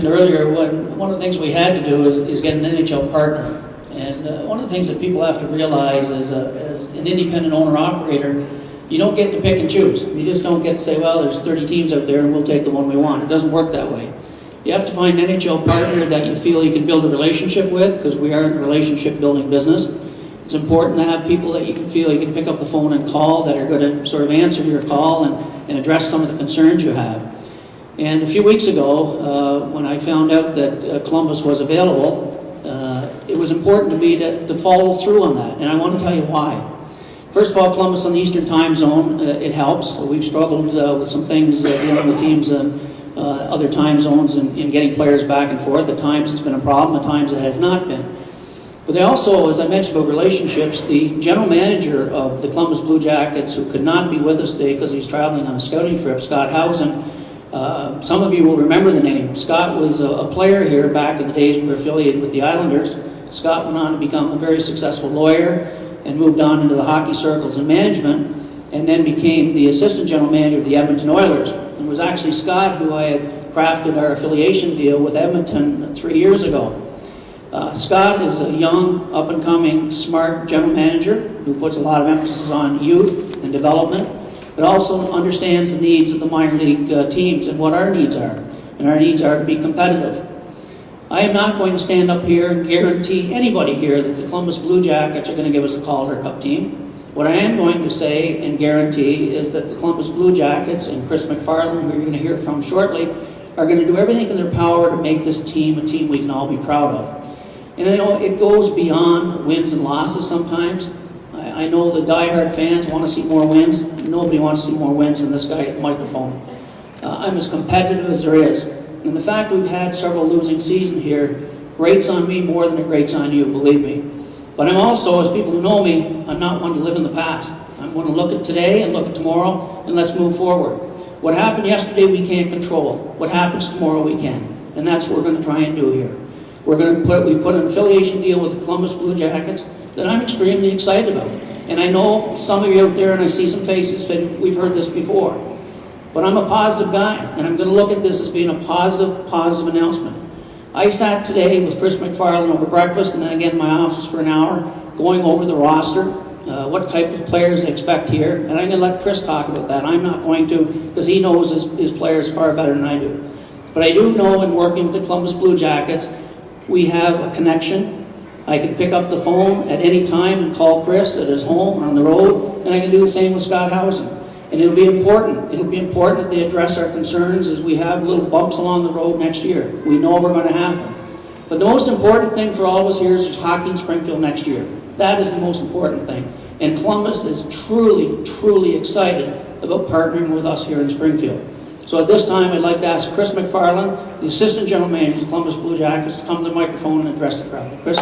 Earlier, one of the things we had to do is get an NHL partner. And one of the things that people have to realize as an independent owner-operator, you don't get to pick and choose. You just don't get to say, well, there's 30 teams out there and we'll take the one we want. It doesn't work that way. You have to find an NHL partner that you feel you can build a relationship with, because we are in a relationship-building business. It's important to have people that you can feel you can pick up the phone and call, that are going to sort of answer your call and address some of the concerns you have. And a few weeks ago, when I found out that Columbus was available, it was important to me to follow through on that, and I want to tell you why. First of all, Columbus on the Eastern Time Zone, it helps. We've struggled with some things dealing with teams in other time zones and getting players back and forth. At times it's been a problem, at times it has not been. But they also, as I mentioned about relationships, the general manager of the Columbus Blue Jackets, who could not be with us today because he's traveling on a scouting trip, Scott Housen, some of you will remember the name. Scott was a player here back in the days we were affiliated with the Islanders. Scott went on to become a very successful lawyer and moved on into the hockey circles and management, and then became the assistant general manager of the Edmonton Oilers. It was actually Scott who I had crafted our affiliation deal with Edmonton 3 years ago. Scott is a young, up-and-coming, smart general manager who puts a lot of emphasis on youth and development, but also understands the needs of the minor league teams and what our needs are. And our needs are to be competitive. I am not going to stand up here and guarantee anybody here that the Columbus Blue Jackets are going to give us a Calder Cup team. What I am going to say and guarantee is that the Columbus Blue Jackets and Chris McFarland, who you're going to hear from shortly, are going to do everything in their power to make this team a team we can all be proud of. And I know it goes beyond wins and losses sometimes. I know the diehard fans want to see more wins. Nobody wants to see more wins than this guy at the microphone. I'm as competitive as there is. And the fact we've had several losing seasons here grates on me more than it grates on you, believe me. But I'm also, as people who know me, I'm not one to live in the past. I'm going to look at today and look at tomorrow, and let's move forward. What happened yesterday we can't control. What happens tomorrow we can. And that's what we're going to try and do here. We've put an affiliation deal with the Columbus Blue Jackets that I'm extremely excited about. And I know some of you out there, and I see some faces that we've heard this before. But I'm a positive guy, and I'm going to look at this as being a positive announcement. I sat today with Chris McFarland over breakfast, and then again in my office for an hour, going over the roster, what type of players they expect here, and I'm going to let Chris talk about that. I'm not going to, because he knows his players far better than I do. But I do know, in working with the Columbus Blue Jackets, we have a connection. I can pick up the phone at any time and call Chris at his home or on the road, and I can do the same with Scott Housen. And it'll be important. It'll be important that they address our concerns as we have little bumps along the road next year. We know we're going to have them. But the most important thing for all of us here is hockey in Springfield next year. That is the most important thing. And Columbus is truly excited about partnering with us here in Springfield. So at this time, I'd like to ask Chris McFarland, the Assistant General Manager of the Columbus Blue Jackets, to come to the microphone and address the crowd. Chris?